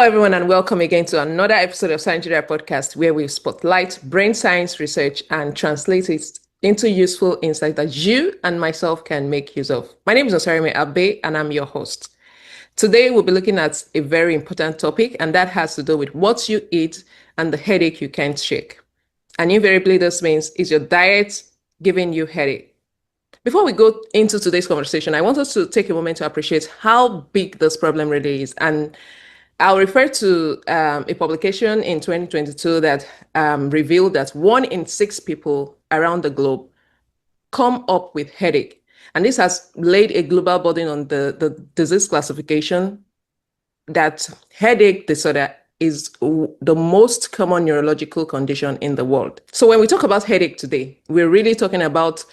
Hello, everyone, and welcome again to another episode of Sanity Drive podcast, where we spotlight brain science research and translate it into useful insight that you and myself can make use of. My name is Sanatoryum Abe, and I'm your host. Today, we'll be looking at a very important topic, and that has to do with what you eat and the headache you can't shake. And invariably, this means, is your diet giving you headache? Before we go into today's conversation, I want us to take a moment to appreciate how big this problem really is. And I'll refer to a publication in 2022 that revealed that 1 in 6 people around the globe come up with headache. And this has laid a global burden on the disease classification that headache disorder is the most common neurological condition in the world. So when we talk about headache today, we're really talking about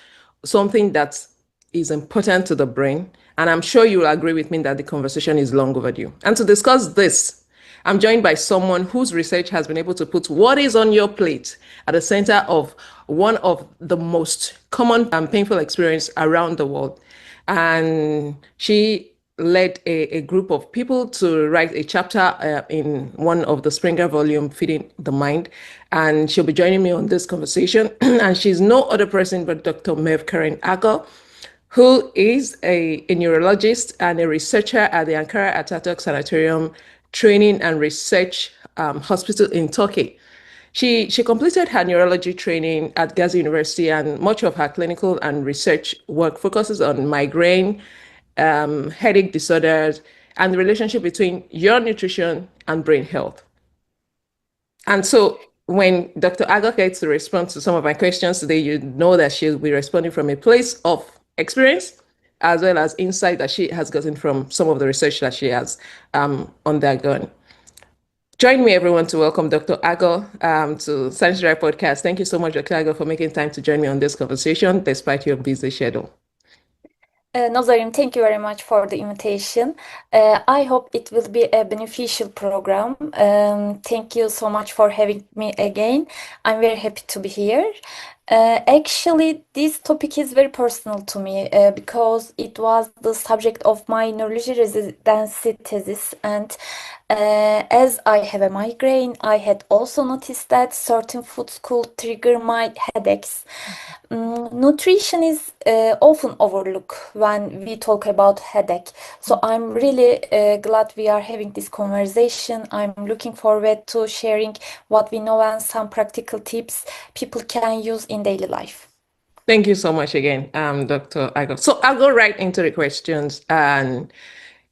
something that is important to the brain. And I'm sure you'll agree with me that the conversation is long overdue. And to discuss this, I'm joined by someone whose research has been able to put what is on your plate at the center of one of the most common and painful experiences around the world. And she led a group of people to write a chapter in one of the Springer volume, Feeding the Mind. And she'll be joining me on this conversation. And she's no other person but Dr. Merve Ceren Akgör, who is a neurologist and a researcher at the Ankara Atatürk Sanatoryum Training and Research Hospital in Turkey. She completed her neurology training at Gazi University, and much of her clinical and research work focuses on migraine, headache disorders, and the relationship between your nutrition and brain health. And so when Dr. Akgör gets to respond to some of my questions today, you know that she'll be responding from a place of experience as well as insight that she has gotten from some of the research that she has undergone. Join me, everyone, to welcome Dr. Akgör to Sanity Drive podcast. Thank you so much, Dr. Akgör, for making time to join me on this conversation despite your busy schedule. Nazarim, thank you very much for the invitation. I hope it will be a beneficial program. Thank you so much for having me again. I'm very happy to be here. Actually, this topic is very personal to me because it was the subject of my neurology residency thesis, and as I have a migraine, I had also noticed that certain foods could trigger my headaches. Nutrition is often overlooked when we talk about headache. So I'm really glad we are having this conversation. I'm looking forward to sharing what we know and some practical tips people can use in daily life. Thank you so much again, Dr. Akgör. So I'll go right into the questions, and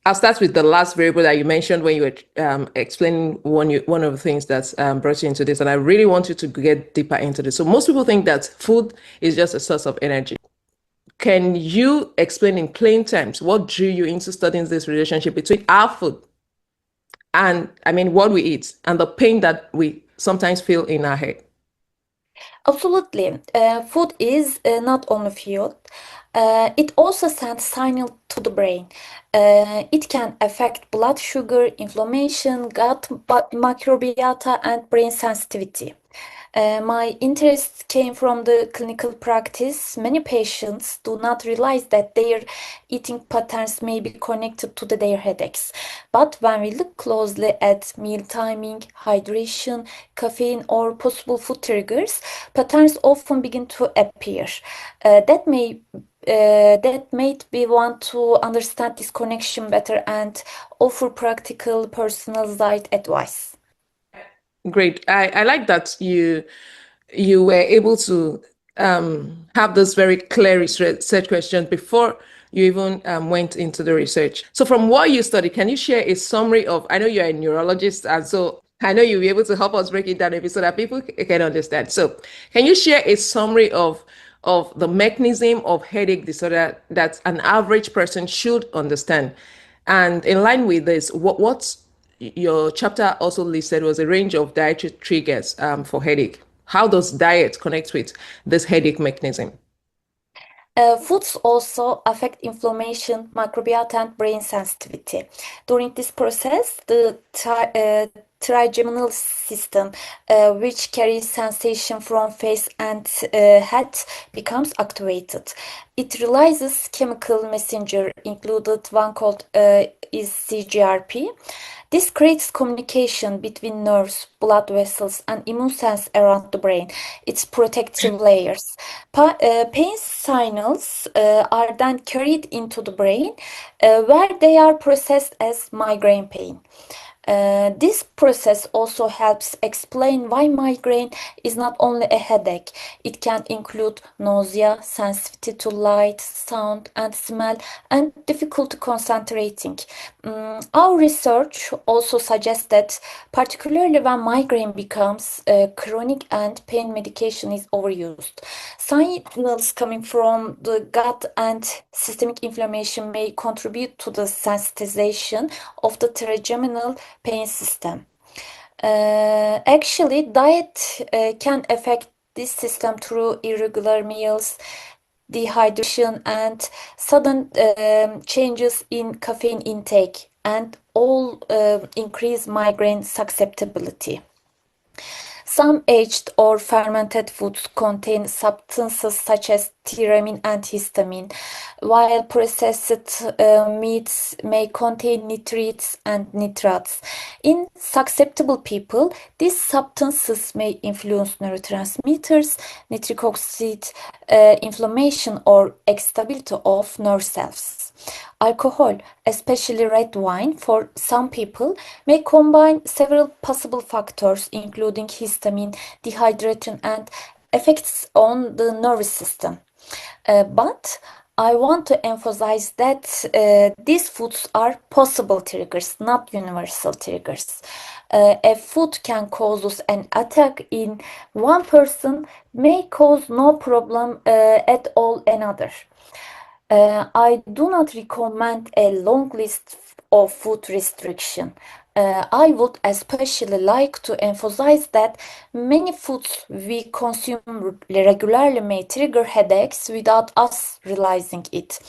I'll start with the last variable that you mentioned when you were explaining one of the things that's brought you into this, and I really want you to get deeper into this. So most people think that food is just a source of energy. Can you explain in plain terms what drew you into studying this relationship between our food and, what we eat and the pain that we sometimes feel in our head? Absolutely. Food is not only fuel. It also sends signal to the brain. It can affect blood sugar, inflammation, gut microbiota, and brain sensitivity. My interest came from the clinical practice. Many patients do not realize that their eating patterns may be connected to their headaches. But when we look closely at meal timing, hydration, caffeine, or possible food triggers, patterns often begin to appear. That made me want to understand this connection better and offer practical personalized advice. Great. I like that you were able to have this very clear research question before you even went into the research. So from what you studied, can you share a summary of, I know you're a neurologist, and so I know you'll be able to help us break it down a bit so that people can understand. So can you share a summary of the mechanism of headache disorder that an average person should understand? And in line with this, what your chapter also listed was a range of dietary triggers for headache. How does diet connect with this headache mechanism? Foods also affect inflammation, microbiota, and brain sensitivity. During this process, the trigeminal system, which carries sensation from face and head, becomes activated. It releases chemical messenger, included one called is CGRP. This creates communication between nerves, blood vessels, and immune cells around the brain. Its protective layers. Pain signals are then carried into the brain, where they are processed as migraine pain. This process also helps explain why migraine is not only a headache. It can include nausea, sensitivity to light, sound, and smell, and difficulty concentrating. Our research also suggests that, particularly when migraine becomes chronic and pain medication is overused, signals coming from the gut and systemic inflammation may contribute to the sensitization of the trigeminal pain system. Actually, diet can affect this system through irregular meals, dehydration, and sudden changes in caffeine intake, and all increase migraine susceptibility. Some aged or fermented foods contain substances such as tyramine and histamine, while processed meats may contain nitrates and nitrates. In susceptible people, these substances may influence neurotransmitters, nitric oxide, inflammation, or excitability of nerve cells. Alcohol, especially red wine, for some people may combine several possible factors, including histamine, dehydration, and effects on the nervous system. But I want to emphasize that these foods are possible triggers, not universal triggers. A food can cause an attack in one person, may cause no problem at all another. I do not recommend a long list of food restriction. I would especially like to emphasize that many foods we consume regularly may trigger headaches without us realizing it.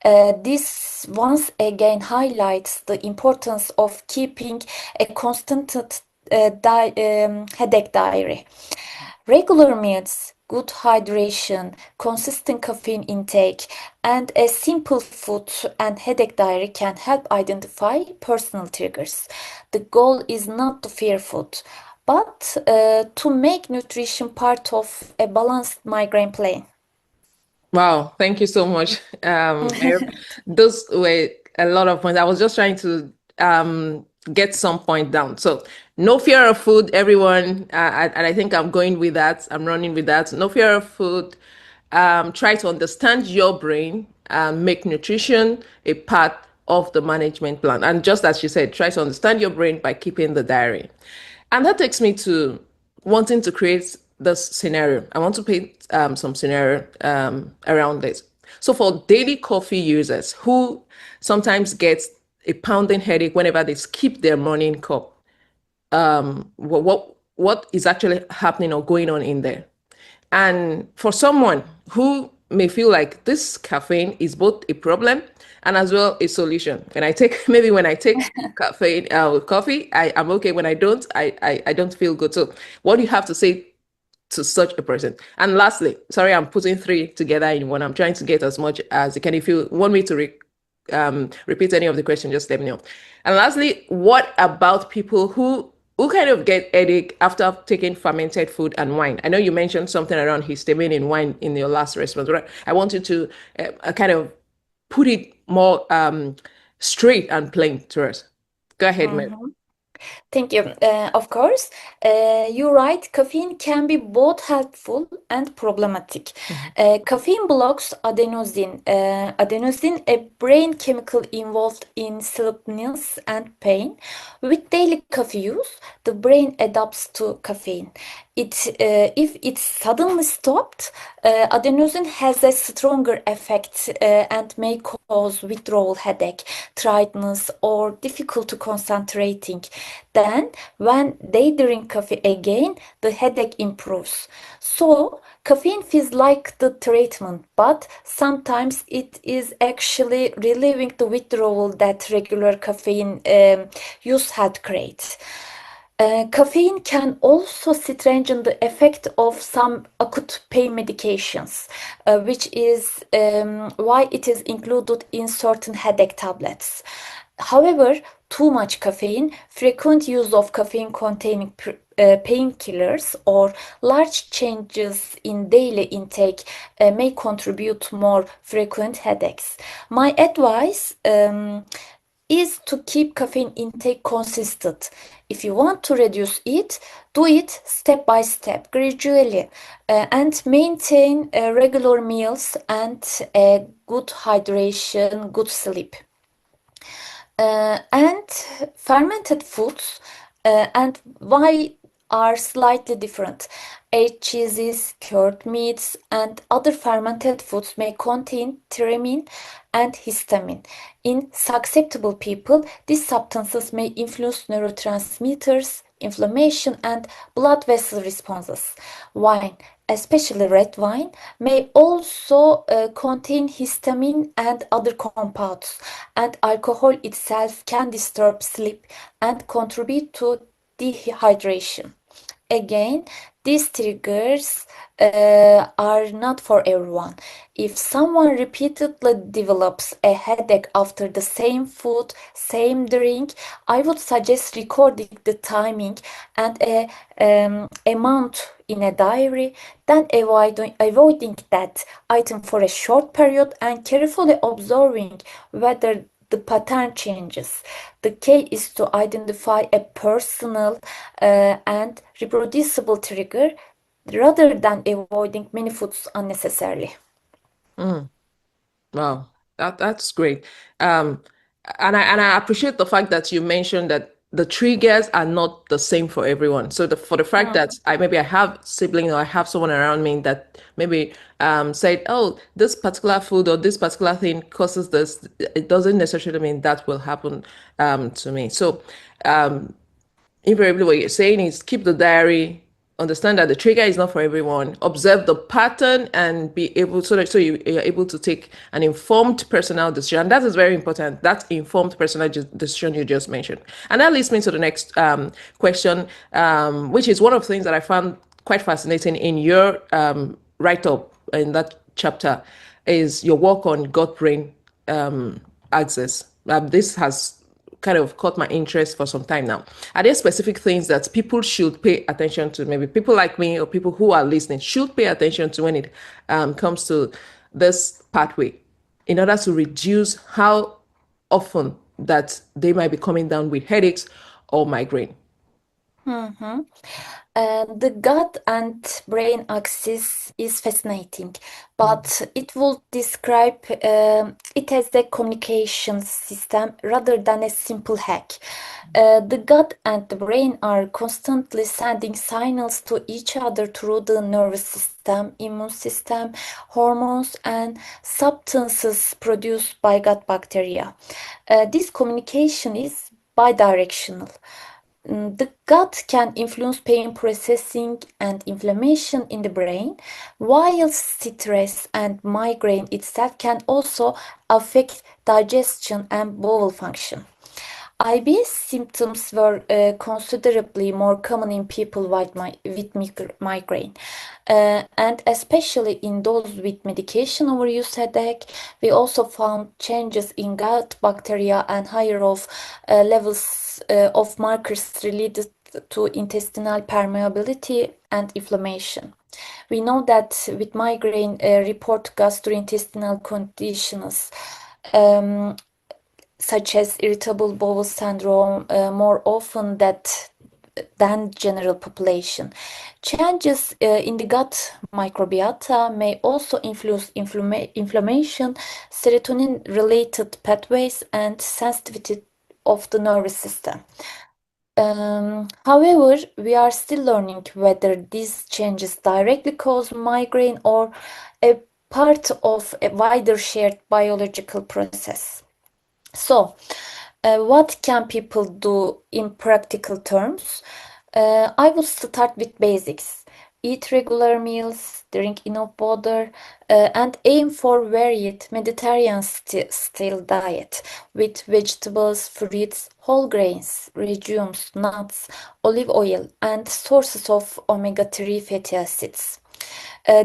This once again highlights the importance of keeping a constant headache diary. Regular meals, good hydration, consistent caffeine intake, and a simple food and headache diary can help identify personal triggers. The goal is not to fear food, but to make nutrition part of a balanced migraine plan. Wow, thank you so much. Those were a lot of points. I was just trying to get some point down. So, no fear of food, everyone. And I think I'm going with that. I'm running with that. No fear of food. Try to understand your brain and make nutrition a part of the management plan. And just as you said, try to understand your brain by keeping the diary. And that takes me to wanting to create this scenario. I want to paint some scenario around this. So for daily coffee users who sometimes get a pounding headache whenever they skip their morning cup, what is actually happening or going on in there? And for someone who may feel like this caffeine is both a problem and as well a solution. When I take caffeine with coffee, I'm okay. When I don't, I don't feel good. So what do you have to say to such a person? And lastly, sorry, I'm putting three together in one. I'm trying to get as much as I can. If you want me to repeat any of the questions, just let me know. And lastly, what about people who kind of get headache after taking fermented food and wine? I know you mentioned something around histamine in wine in your last response, right? I want you to kind of put it more straight and plain to us. Go ahead, Merve. Thank you. Of course, you're right. Caffeine can be both helpful and problematic. Caffeine blocks adenosine. Adenosine, a brain chemical involved in sleepiness and pain. With daily coffee use, the brain adapts to caffeine. If it's suddenly stopped, adenosine has a stronger effect and may cause withdrawal headache, tiredness, or difficulty concentrating. Then, when they drink coffee again, the headache improves. So, caffeine feels like the treatment, but sometimes it is actually relieving the withdrawal that regular caffeine use had created. Caffeine can also strengthen the effect of some acute pain medications, which is why it is included in certain headache tablets. However, too much caffeine, frequent use of caffeine-containing painkillers, or large changes in daily intake may contribute to more frequent headaches. My advice is to keep caffeine intake consistent. If you want to reduce it, do it step by step, gradually, and maintain regular meals and good hydration, good sleep. And fermented foods and why are slightly different. Aged cheeses, cured meats, and other fermented foods may contain theramine and histamine. In susceptible people, these substances may influence neurotransmitters, inflammation, and blood vessel responses. Wine, especially red wine, may also contain histamine and other compounds, and alcohol itself can disturb sleep and contribute to dehydration. Again, these triggers are not for everyone. If someone repeatedly develops a headache after the same food, same drink, I would suggest recording the timing and a amount in a diary, then avoiding that item for a short period and carefully observing whether the pattern changes. The key is to identify a personal and reproducible trigger rather than avoiding many foods unnecessarily. Wow, that's great. Um, and I appreciate the fact that you mentioned that the triggers are not the same for everyone. So for the fact that I have siblings or I have someone around me that maybe said, oh, this particular food or this particular thing causes this, it doesn't necessarily mean that will happen to me. So invariably what you're saying is keep the diary, understand that the trigger is not for everyone, observe the pattern and be able so you're able to take an informed personal decision. And that is very important, that informed personal decision you just mentioned. And that leads me to the next question, which is one of the things that I found quite fascinating in your write-up in that chapter, is your work on gut-brain axis. This has kind of caught my interest for some time now. Are there specific things that people should pay attention to? Maybe people like me or people who are listening should pay attention to when it comes to this pathway in order to reduce how often that they might be coming down with headaches or migraine. The gut and brain axis is fascinating, but it will describe it as a communication system rather than a simple hack. The gut and the brain are constantly sending signals to each other through the nervous system, immune system, hormones, and substances produced by gut bacteria. This communication is bidirectional. The gut can influence pain processing and inflammation in the brain, while stress and migraine itself can also affect digestion and bowel function. IBS symptoms were considerably more common in people with migraine, and especially in those with medication overuse headache. We also found changes in gut bacteria and higher levels of markers related to intestinal permeability and inflammation. We know that with migraine, report gastrointestinal conditions. Such as irritable bowel syndrome more often than general population. Changes in the gut microbiota may also influence inflammation, serotonin-related pathways, and sensitivity of the nervous system. However, we are still learning whether these changes directly cause migraine or a part of a wider shared biological process. So, what can people do in practical terms? I will start with basics. eat regular meals, drink enough water, and aim for varied Mediterranean style diet with vegetables, fruits, whole grains, legumes, nuts, olive oil, and sources of omega-3 fatty acids.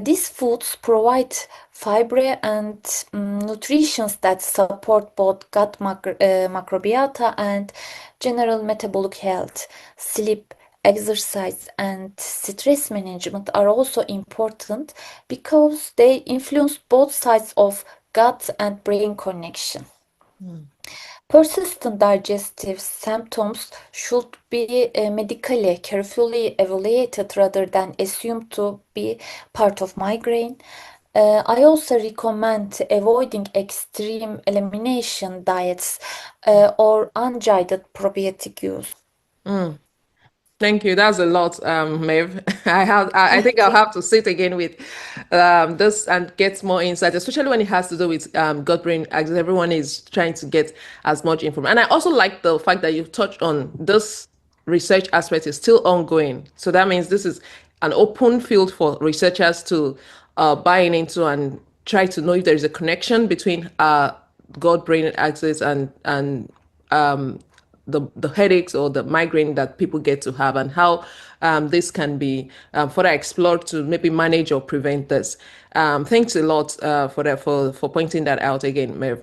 These foods provide fiber and nutrition that support both gut microbiota and general metabolic health. Sleep, exercise, and stress management are also important because they influence both sides of gut and brain connection. Persistent digestive symptoms should be medically carefully evaluated rather than assumed to be part of migraine. I also recommend avoiding extreme elimination diets or unguided probiotic use. Thank you. That's a lot, Maeve. I think I'll Yeah. have to sit again with this and get more insight, especially when it has to do with gut-brain axis. Everyone is trying to get as much information. And I also like the fact that you touched on this research aspect is still ongoing. So that means this is an open field for researchers to buy into and try to know if there is a connection between gut-brain axis and the headaches or the migraine that people get to have, and how this can be further explored to maybe manage or prevent this. Thanks a lot for that, for pointing that out again, Merv.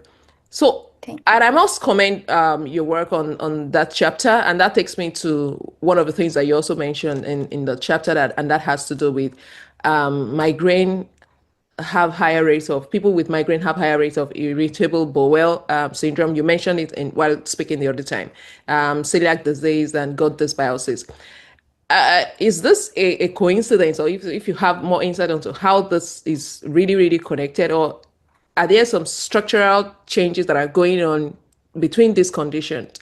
So, Thank you. and I must commend your work on that chapter, and that takes me to one of the things that you also mentioned in the chapter, that has to do with migraine have higher rates of people with migraine have higher rates of irritable bowel syndrome. You mentioned it while speaking the other time, celiac disease and gut dysbiosis. Is this a coincidence, or if you have more insight into how this is really, really connected, or are there some structural changes that are going on between these conditions?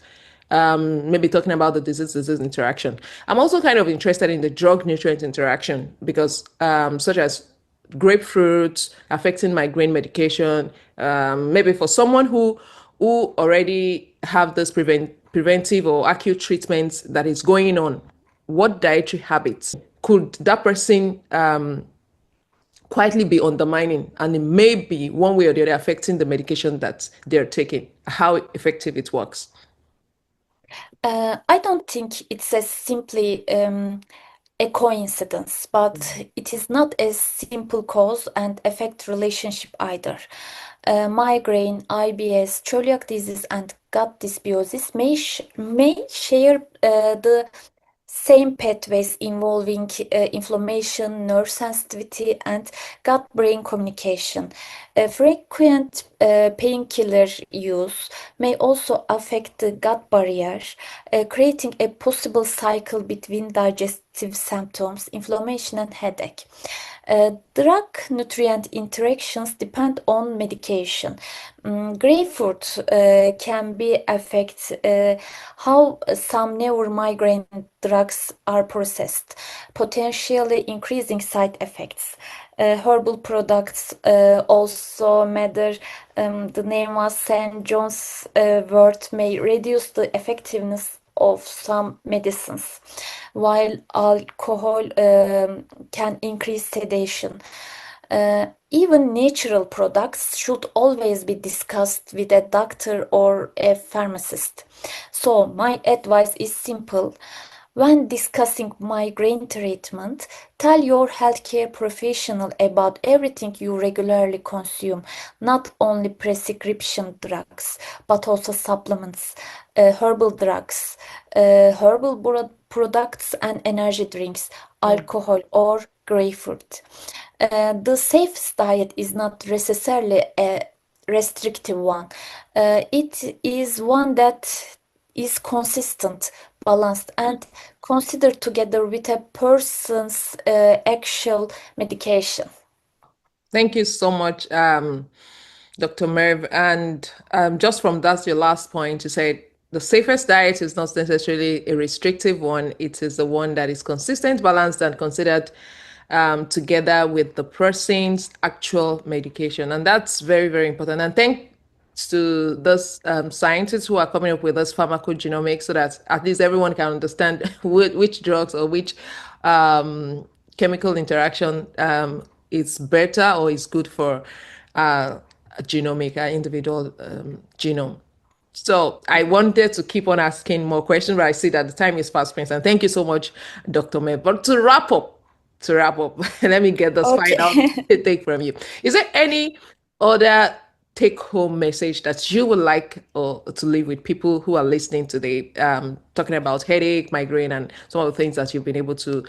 Maybe talking about the disease interaction. I'm also kind of interested in the drug nutrient interaction because, such as grapefruit affecting migraine medication, maybe for someone who already have this preventive or acute treatment that is going on, what dietary habits could that person quietly be undermining, and it may be one way or the other affecting the medication that they're taking, how effective it works? I don't think it's as simply a coincidence, but it is not a simple cause and effect relationship either. Migraine, IBS, celiac disease, and gut dysbiosis may share the same pathways involving inflammation, nerve sensitivity, and gut-brain communication. Frequent painkiller use may also affect the gut barrier, creating a possible cycle between digestive symptoms, inflammation, and headache. Drug nutrient interactions depend on medication. Grapefruit can be affect how some migraine drugs are processed, potentially increasing side effects. Herbal products also matter. The name was St. John's wort may reduce the effectiveness of some medicines, while alcohol can increase sedation. Even natural products should always be discussed with a doctor or a pharmacist. So, my advice is simple. When discussing migraine treatment, tell your healthcare professional about everything you regularly consume, not only prescription drugs, but also supplements, herbal drugs, products, and energy drinks, alcohol, or grapefruit. The safest diet is not necessarily a restrictive one. It is one that is consistent, balanced, and considered together with a person's actual medication. Thank you so much, Dr. Merv. And just from that's your last point, you said the safest diet is not necessarily a restrictive one. It is the one that is consistent, balanced, and considered together with the person's actual medication. And that's very, very important. And thanks to those scientists who are coming up with this pharmacogenomics so that at least everyone can understand which drugs or which chemical interaction is better or is good for a genomic, individual genome. So I wanted to keep on asking more questions, but I see that the time is fast spent. And thank you so much, Dr. Merve. But to wrap up, let me get this final Okay. take from you. Is there any other take-home message that you would like to leave with people who are listening today, talking about headache, migraine, and some of the things that you've been able to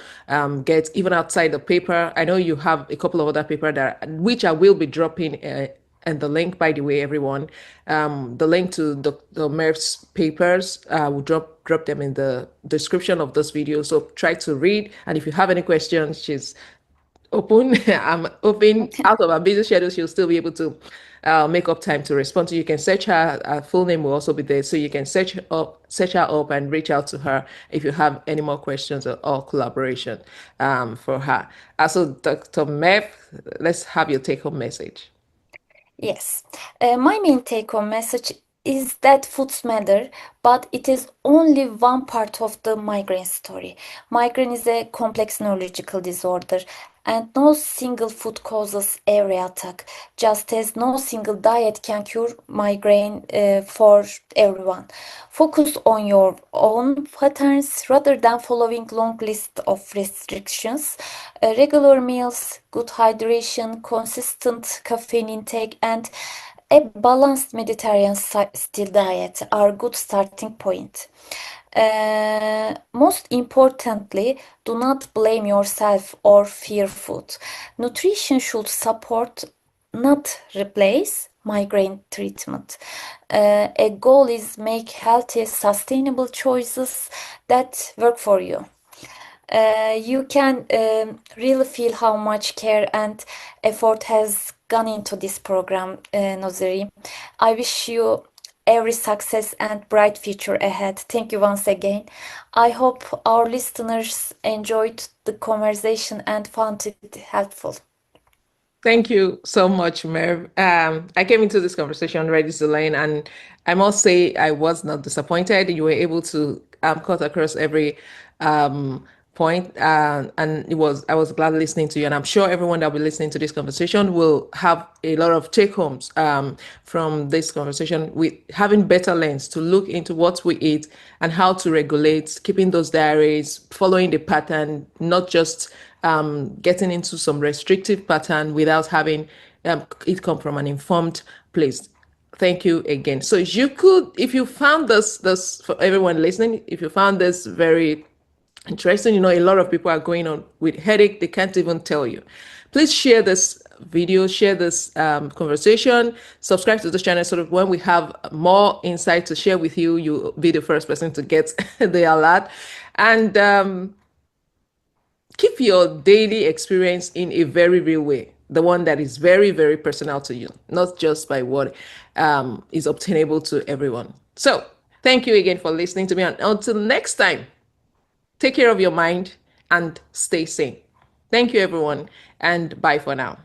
get even outside the paper? I know you have a couple of other paper that which I will be dropping. And the link, by the way, everyone, the link to the Merve's papers, will drop them in the description of this video. So try to read, and if you have any questions, she's open. I'm open out of our busy schedule. She'll still be able to make up time to respond to you. You can search her full name will also be there, so you can search her up and reach out to her if you have any more questions or collaboration for her. So, Dr. Merve, let's have your take-home message. Yes, my main take-home message is that foods matter, but it is only one part of the migraine story. Migraine is a complex neurological disorder, and no single food causes every attack, just as no single diet can cure migraine for everyone. Focus on your own patterns rather than following long list of restrictions. Regular meals, good hydration, consistent caffeine intake, and a balanced Mediterranean style diet are good starting point. Most importantly, do not blame yourself or fear food. Nutrition should support, not replace migraine treatment. A goal is make healthy, sustainable choices that work for you. You can really feel how much care and effort has gone into this program, Nozeri. I wish you every success and bright future ahead. Thank you once again. I hope our listeners enjoyed the conversation and found it helpful. Thank you so much, Merv. I came into this conversation ready to learn, and I must say I was not disappointed. You were able to cut across every point, and I was glad listening to you. And I'm sure everyone that will be listening to this conversation will have a lot of take homes from this conversation, with having better lens to look into what we eat and how to regulate, keeping those diaries, following the pattern, not just getting into some restrictive pattern without having it come from an informed place. Thank you again. So you could, if you found this for everyone listening, if you found this very interesting, a lot of people are going on with headache, they can't even tell you. Please share this video, share this conversation, subscribe to this channel so that when we have more insight to share with you, you'll be the first person to get the alert. And keep your daily experience in a very real way, the one that is very, very personal to you, not just by what is obtainable to everyone. So thank you again for listening to me, and until next time, take care of your mind and stay sane. Thank you, everyone, and bye for now.